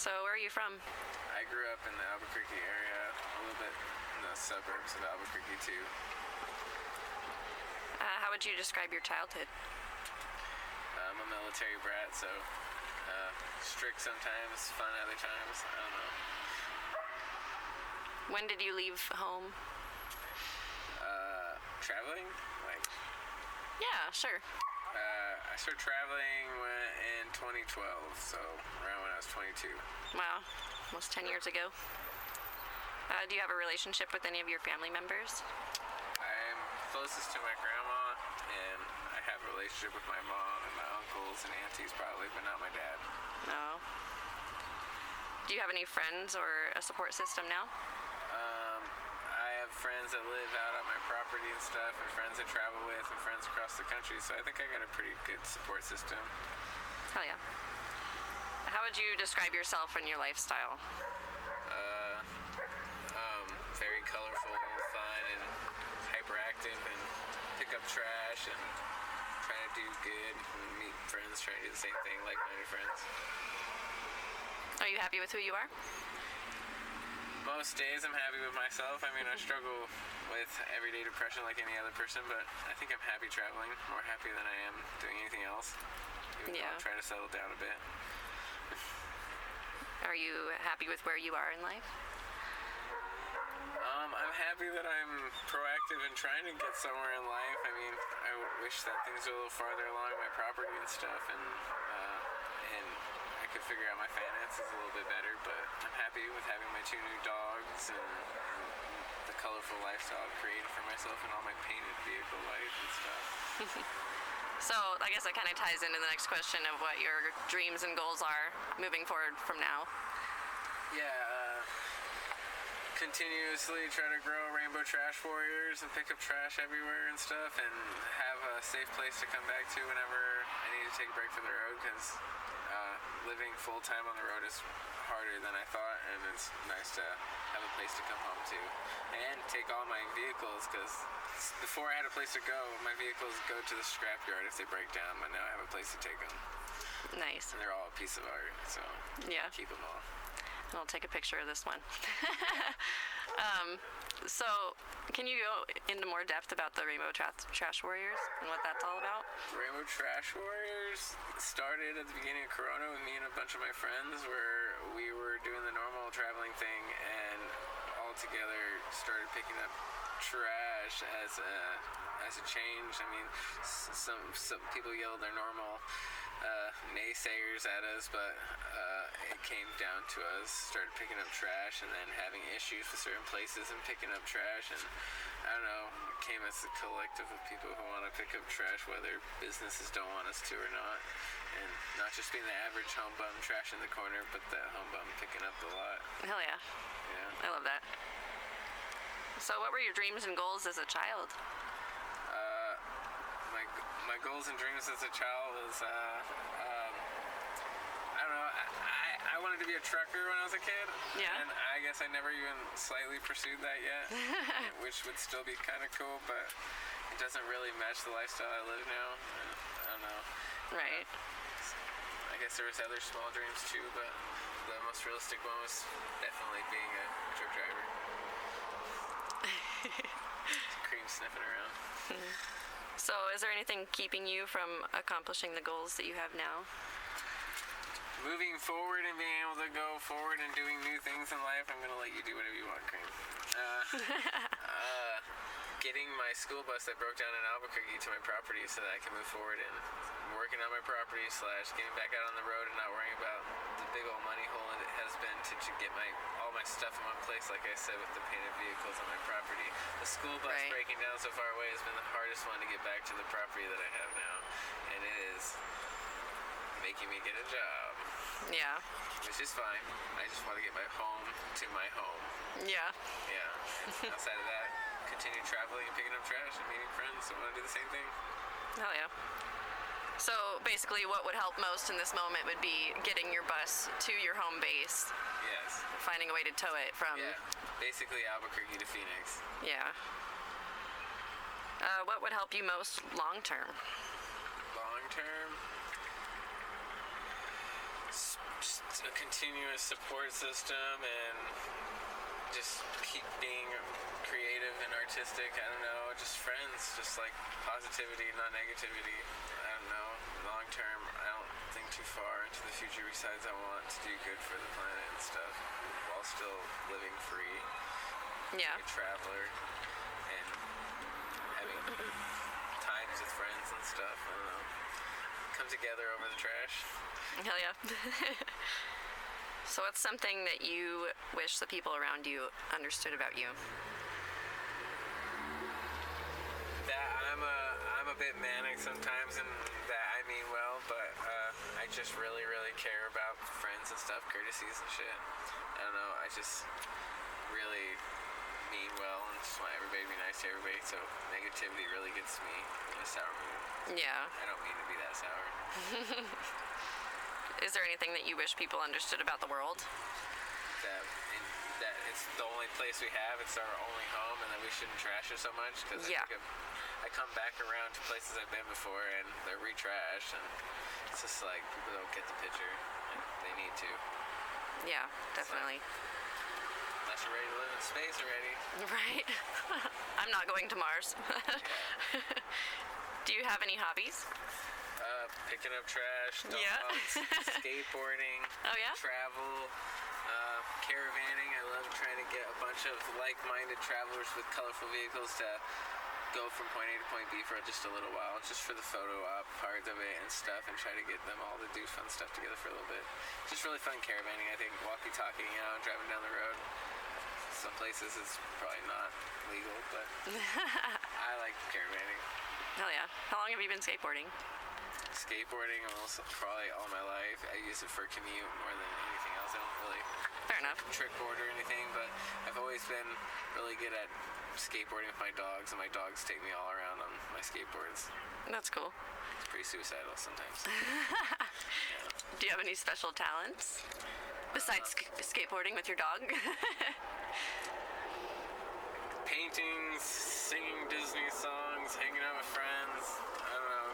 So where are you from? I grew up in the Albuquerque area, a little bit in the suburbs of Albuquerque too. How would you describe your childhood? I'm a military brat, so strict sometimes, fun other times. I don't know. When did you leave home? Traveling? Like, Yeah, sure. I started traveling in 2012, so around when I was 22. Wow, almost 10 years ago. Do you have a relationship with any of your family members? I'm closest to my grandma, and I have a relationship with my mom and my uncles and aunties probably, but not my dad. No. Do you have any friends or a support system now? I have friends that live out on my property and stuff, and friends I travel with, and friends across the country, so I think I got a pretty good support system. Hell yeah. How would you describe yourself and your lifestyle? Very colorful, fun, and hyperactive, and pick up trash, and trying to do good, and meet friends trying to do the same thing, like-minded friends. Are you happy with who you are? Most days I'm happy with myself. I mean, I struggle with everyday depression like any other person, but I think I'm happy traveling, more happy than I am doing anything else. Even though I'm trying to settle down a bit. Are you happy with where you are in life? I'm happy that I'm proactive in trying to get somewhere in life. I mean, I wish that things were a little farther along my property and stuff, and I could figure out my finances a little bit better, but I'm happy with having my 2 new dogs and the colorful lifestyle I've created for myself and all my painted vehicle life and stuff. So I guess that kind of ties into the next question of what your dreams and goals are moving forward from now. Yeah, continuously try to grow Rainbow Trash Warriors and pick up trash everywhere and stuff, and have a safe place to come back to whenever I need to take a break from the road, because living full-time on the road is harder than I thought, and it's nice to have a place to come home to and take all my vehicles, because before I had a place to go, my vehicles go to the scrapyard if they break down, but now I have a place to take them. Nice. And they're all a piece of art, so Yeah. keep them all. I'll take a picture of this one. So can you go into more depth about the Rainbow Trash Warriors and what that's all about? Rainbow Trash Warriors started at the beginning of Corona with me and a bunch of my friends, where we were doing the normal traveling thing and all together started picking up trash as a change. I mean, some people yelled their normal naysayers at us, but it came down to us, started picking up trash and then having issues with certain places and picking up trash, and I don't know, it came as a collective of people who want to pick up trash whether businesses don't want us to or not, and not just being the average home bum trash in the corner, but the home bum picking up the lot. Hell yeah. Yeah. I love that. So what were your dreams and goals as a child? My goals and dreams as a child was, I don't know, I wanted to be a trucker when I was a kid. Yeah. And I guess I never even slightly pursued that yet, which would still be kind of cool, but it doesn't really match the lifestyle I live now. I don't know. Right. I guess there was other small dreams too, but the most realistic one was definitely being a truck driver. Cream sniffing around. So is there anything keeping you from accomplishing the goals that you have now? Moving forward and being able to go forward and doing new things in life, I'm going to let you do whatever you want, Cream. Getting my school bus that broke down in Albuquerque to my property so that I can move forward, and working on my property / getting back out on the road and not worrying about the big old money hole it has been to get all my stuff in one place, like I said, with the painted vehicles on my property. The school bus breaking down so far away has been the hardest one to get back to the property that I have now, and it is making me get a job. Yeah. Which is fine. I just want to get my home to my home. Yeah. Yeah. Outside of that, continue traveling and picking up trash and meeting friends that want to do the same thing. Hell yeah. So basically what would help most in this moment would be getting your bus to your home base. Yes. Finding a way to tow it from... Yeah. Basically Albuquerque to Phoenix. Yeah. What would help you most long term? Long term? just a continuous support system and just keep being creative and artistic. I don't know, just friends, just like positivity, not negativity. I don't know. Long term, I don't think too far into the future besides I want to do good for the planet and stuff while still living free. Yeah. A traveler and having times with friends and stuff. I don't know. Come together over the trash. Hell yeah. So what's something that you wish the people around you understood about you? That I'm a bit manic sometimes, and that I mean well, but I just really care about friends and stuff, courtesies and shit. I don't know, I just really mean well and just want everybody to be nice to everybody, so negativity really gets me in a sour mood. Yeah. I don't mean to be that sour. Is there anything that you wish people understood about the world? That it's the only place we have, it's our only home, and that we shouldn't trash it so much, because Yeah. I come back around to places I've been before and they're re-trashed, and it's just like people don't get the picture. They need to. Yeah, definitely. Unless you're ready to live in space already. Right? I'm not going to Mars. Yeah. Do you have any hobbies? Picking up trash, Yeah. dogs, skateboarding, Oh, yeah? travel, caravanning. I love trying to get a bunch of like-minded travelers with colorful vehicles to go from point A to point B for just a little while, just for the photo op part of it and stuff, and try to get them all to do fun stuff together for a little bit. Just really fun caravanning, I think, walkie-talking out, driving down the road. Some places it's probably not legal, but I like caravanning. Hell yeah. How long have you been skateboarding? Skateboarding almost probably all my life. I use it for commute more than anything else. I don't really Fair enough. trick board or anything, but I've always been really good at skateboarding with my dogs, and my dogs take me all around on my skateboards. That's cool. It's pretty suicidal sometimes. Do you have any special talents besides skateboarding with your dog? Paintings, singing Disney songs, hanging out with friends. I don't know.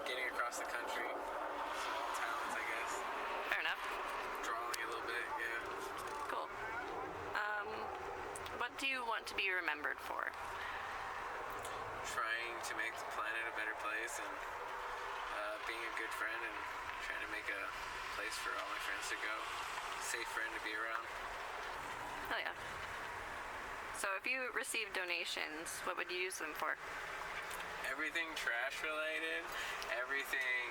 Getting across the country. Small towns, I guess. Fair enough. Drawing a little bit, yeah. Cool. What do you want to be remembered for? Trying to make the planet a better place, and being a good friend, and trying to make a place for all my friends to go. Safe friend to be around. Hell yeah. So if you receive donations, what would you use them for? Everything trash related, everything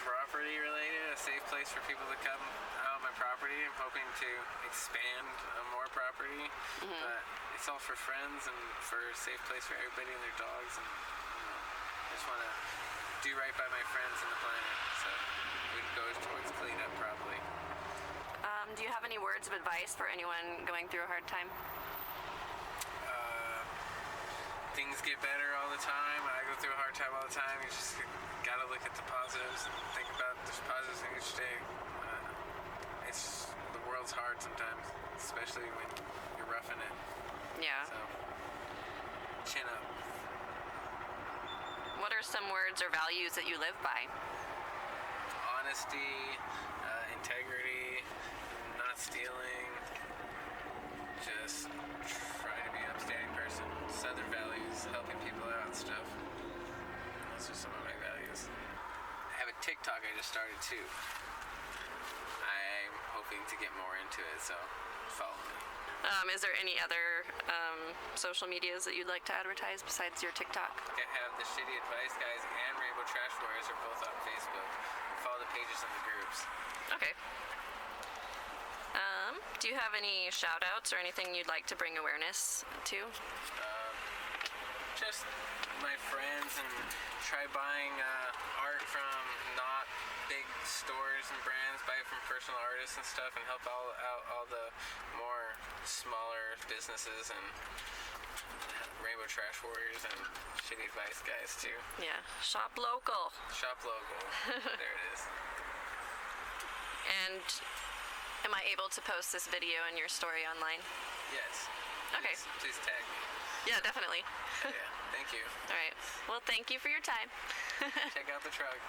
property related, a safe place for people to come out on my property. I'm hoping to expand more property, but it's all for friends and for a safe place for everybody and their dogs, and I just want to do right by my friends and the planet, so it goes towards cleanup probably. Do you have any words of advice for anyone going through a hard time? Things get better all the time. I go through a hard time all the time. You just gotta look at the positives and think about the positives in each day. It's the world's hard sometimes, especially when you're roughing it. Yeah. So chin up. What are some words or values that you live by? Honesty, integrity, not stealing. Just trying to be an upstanding person. Southern values, helping people out and stuff. Those are some of my values. I have a TikTok I just started too. I'm hoping to get more into it, so follow me. Is there any other social medias that you'd like to advertise besides your TikTok? I have the Shitty Advice Guys and Rainbow Trash Warriors are both on Facebook. Follow the pages and the groups. Okay. Do you have any shout outs or anything you'd like to bring awareness to? Just my friends, and try buying art from not big stores and brands. Buy it from personal artists and stuff, and help out all the more smaller businesses and Rainbow Trash Warriors and Shitty Advice Guys too. Yeah. Shop local. Shop local. There it is. And am I able to post this video in your story online? Yes. Okay. Please tag me. Yeah, definitely. Yeah. Thank you. All right. Well, thank you for your time. Check out the truck.